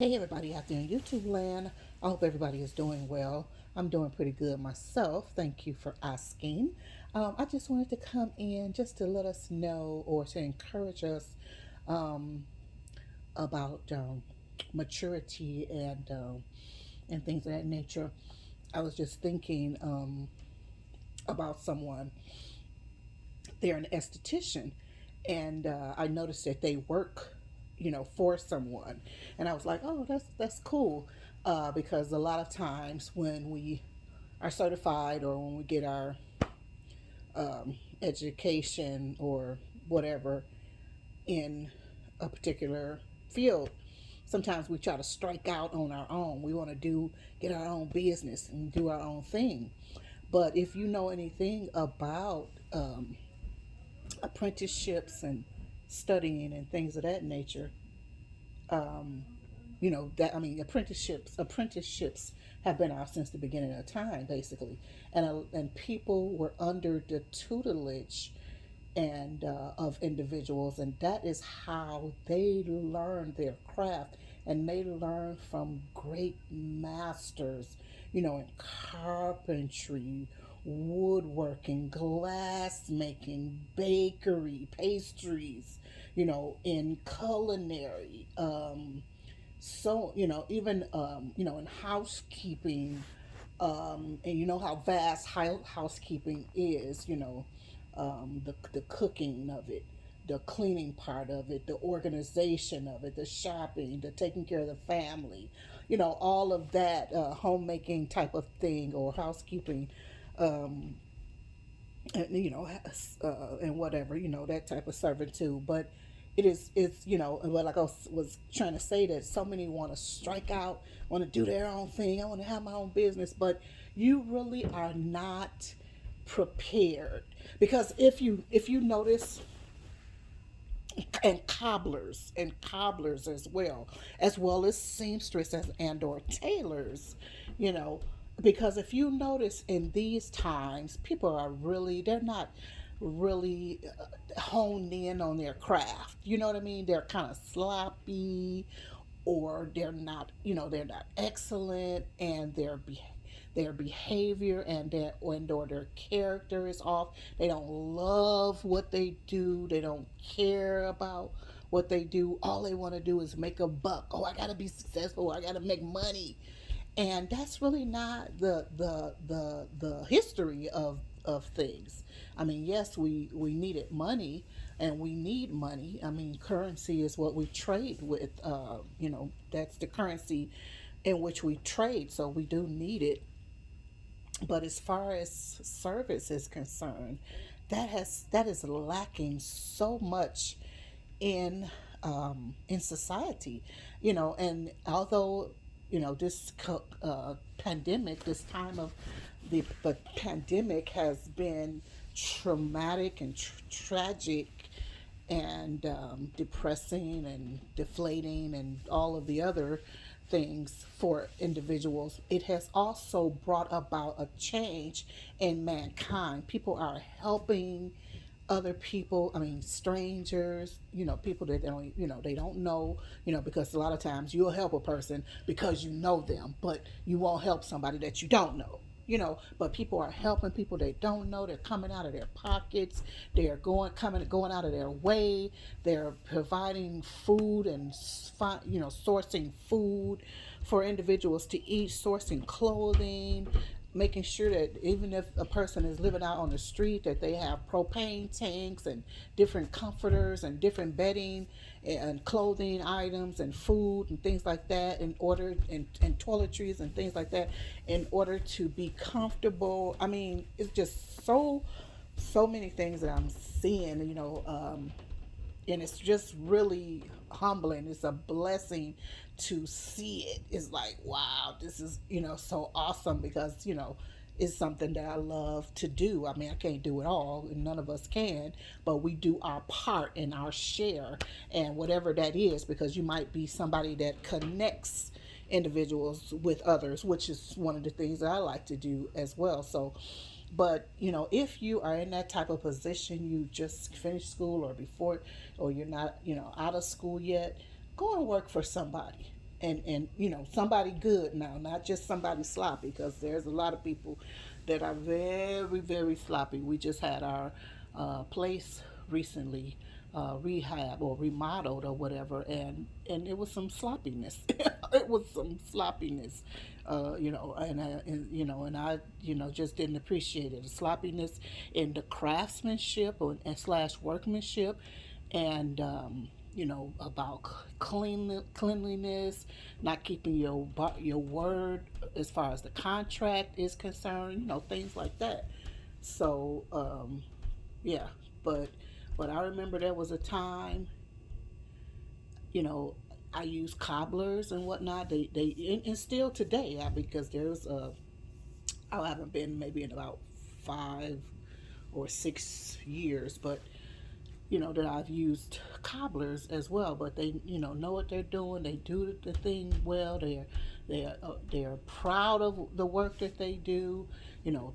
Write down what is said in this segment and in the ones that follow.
Hey everybody out there in YouTube land. I hope everybody is doing well. I'm doing pretty good myself. Thank you for asking. I just wanted to come in just to let us know or to encourage us um, about maturity and things of that nature. I was just thinking about someone. They're an esthetician, and I noticed that they work, for someone, and I was like, oh, that's cool, because a lot of times when we are certified or when we get our education or whatever in a particular field, sometimes we try to strike out on our own. We want to get our own business and do our own thing. But if you know anything about apprenticeships and studying and things of that nature, um, that I mean apprenticeships have been out since the beginning of time, basically, and people were under the tutelage and of individuals, and that is how they learn their craft, and they learn from great masters, in carpentry, woodworking, glass making, bakery, pastries, in culinary, so even in housekeeping, and you know how vast housekeeping is, the cooking of it, the cleaning part of it, the organization of it, the shopping, the taking care of the family, all of that homemaking type of thing or housekeeping, um, and, and whatever, that type of servitude. But it's but like I was trying to say, that so many want to strike out, want to do their own thing. I want to have my own business, but you really are not prepared, because if you notice, and cobblers as well as seamstresses and or tailors, you know because if you notice, in these times, people are really, they're not really honed in on their craft. You know what I mean? They're kind of sloppy, or they're not excellent, and their behavior and or their character is off. They don't love what they do. They don't care about what they do. All they want to do is make a buck. Oh, I gotta be successful. I gotta make money, and that's really not the history of things. I mean, yes, we needed money, and we need money. I mean, currency is what we trade with. That's the currency in which we trade, so we do need it. But as far as service is concerned, that is lacking so much in society. And although this pandemic, this time of the pandemic has been traumatic and tragic and depressing and deflating and all of the other things for individuals, it has also brought about a change in mankind. People are helping other people, I mean strangers, people that they don't know, because a lot of times you'll help a person because you know them, but you won't help somebody that you don't know. But people are helping people they don't know. They're coming out of their pockets. They're going out of their way. They're providing food and sourcing food for individuals to eat, sourcing clothing, making sure that even if a person is living out on the street, that they have propane tanks and different comforters and different bedding and clothing items and food and things like that, in order, and toiletries and things like that, in order to be comfortable. I mean, it's just so many things that I'm seeing, and it's just really humbling. It's a blessing to see it. It's like, wow, this is so awesome, because it's something that I love to do. I mean, I can't do it all, and none of us can, but we do our part and our share, and whatever that is, because you might be somebody that connects individuals with others, which is one of the things that I like to do as well. So, but if you are in that type of position, you just finished school, or before, or you're not out of school yet, go and work for somebody. and somebody good now, not just somebody sloppy, because there's a lot of people that are very very sloppy. We just had our place recently rehab or remodeled or whatever, and it was some sloppiness. It was some sloppiness, and I just didn't appreciate it. The sloppiness in the craftsmanship and slash workmanship, and about cleanliness, not keeping your word as far as the contract is concerned, things like that. So yeah, but I remember there was a time, you know, I used cobblers and whatnot. And still today, because there's I haven't been maybe in about 5 or 6 years, but that I've used cobblers as well, but they know what they're doing. They do the thing well. They're proud of the work that they do.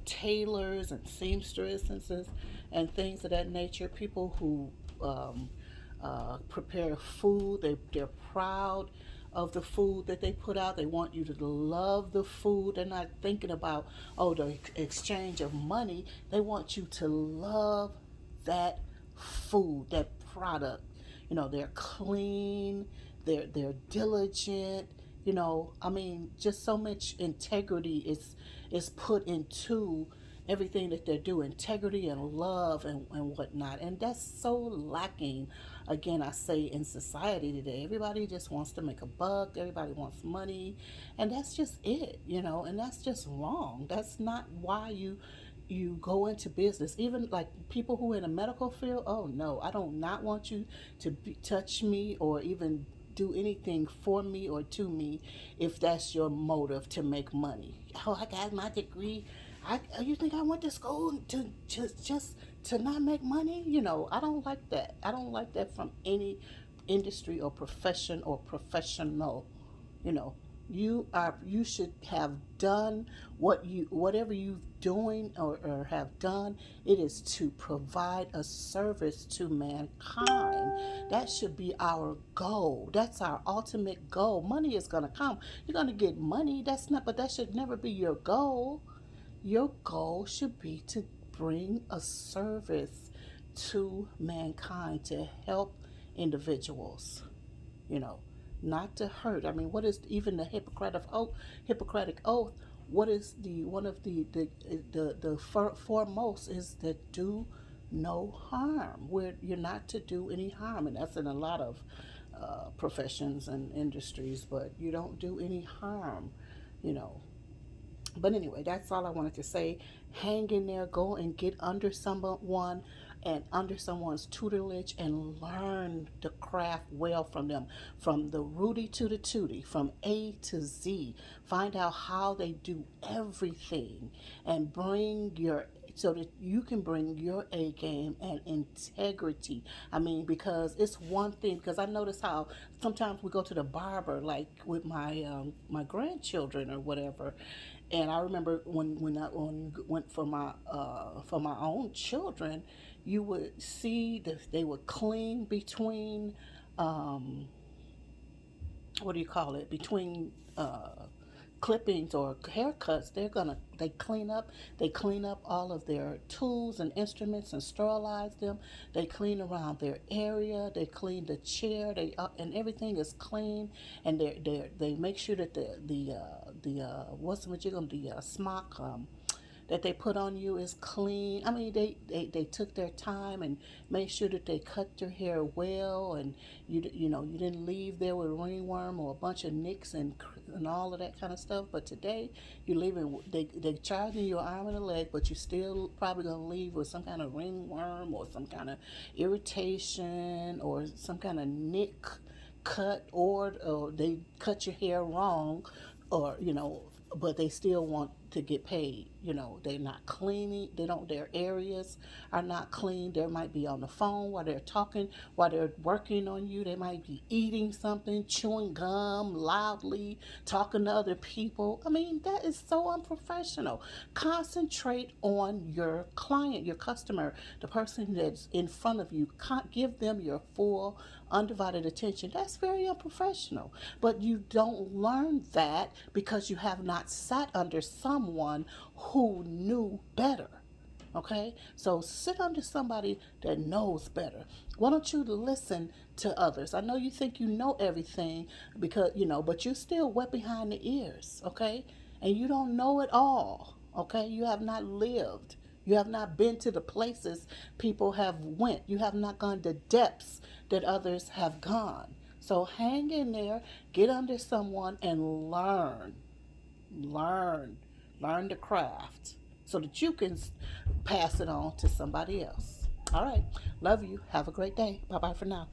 Tailors and seamstresses and things of that nature. People who prepare food. They're proud of the food that they put out. They want you to love the food. They're not thinking about, the exchange of money. They want you to love that food, that product. They're clean, they're diligent. I mean, just so much integrity is put into everything that they do, integrity and love and whatnot. And that's so lacking, again, I say, in society today. Everybody just wants to make a buck, everybody wants money, and that's just it, and that's just wrong. That's not why you go into business. Even like people who are in the medical field, oh no, I don't not want you to touch me or even do anything for me or to me if that's your motive to make money. Oh, I got my degree. You think I went to school to just to not make money? I don't like that. I don't like that from any industry or profession or professional. you know you should have done whatever you doing or have done. It is to provide a service to mankind. That should be our goal. That's our ultimate goal. Money is going to come. You're going to get money. That's not But that should never be your goal. Your goal should be to bring a service to mankind, to help individuals, you know, not to hurt. I mean, what is even the Hippocratic Oath? Hippocratic Oath. What is the one of the foremost is that do no harm. Where you're not to do any harm, and that's in a lot of professions and industries. But you don't do any harm, you know. But anyway, that's all I wanted to say. Hang in there, go and get under someone and under someone's tutelage and learn the craft well from them, from the Rudy to the Tootie, from A to Z. Find out how they do everything and bring your so that you can bring your A game and integrity. I mean, because it's one thing. Because I notice how sometimes we go to the barber, like with my grandchildren or whatever, and I remember when went for my own children, you would see that they would clean between um, what do you call it, between clippings or haircuts. They clean up all of their tools and instruments and sterilize them. They clean around their area. They clean the chair. And everything is clean. And they make sure that the what's the majigum, the smock, that they put on you is clean. I mean, they took their time and made sure that they cut your hair well, and you didn't leave there with a ringworm or a bunch of nicks and all of that kind of stuff. But today, you leaving they charging you an arm and a leg, but you still probably gonna leave with some kind of ringworm or some kind of irritation or some kind of nick cut, or they cut your hair wrong, or but they still want to get paid. They're not cleaning. They don't. Their areas are not clean. They might be on the phone while they're talking, while they're working on you. They might be eating something, chewing gum loudly, talking to other people. I mean, that is so unprofessional. Concentrate on your client, your customer, the person that's in front of you. Give them your full undivided attention. That's very unprofessional. But you don't learn that because you have not sat under someone who knew better. Okay, so sit under somebody that knows better. Why don't you listen to others? I know you think you know everything because but you're still wet behind the ears. Okay, and you don't know it all. Okay, you have not lived. You have not been to the places people have went. You have not gone to depths that others have gone. So hang in there, get under someone and learn, learn the craft so that you can pass it on to somebody else. All right. Love you. Have a great day. Bye bye for now.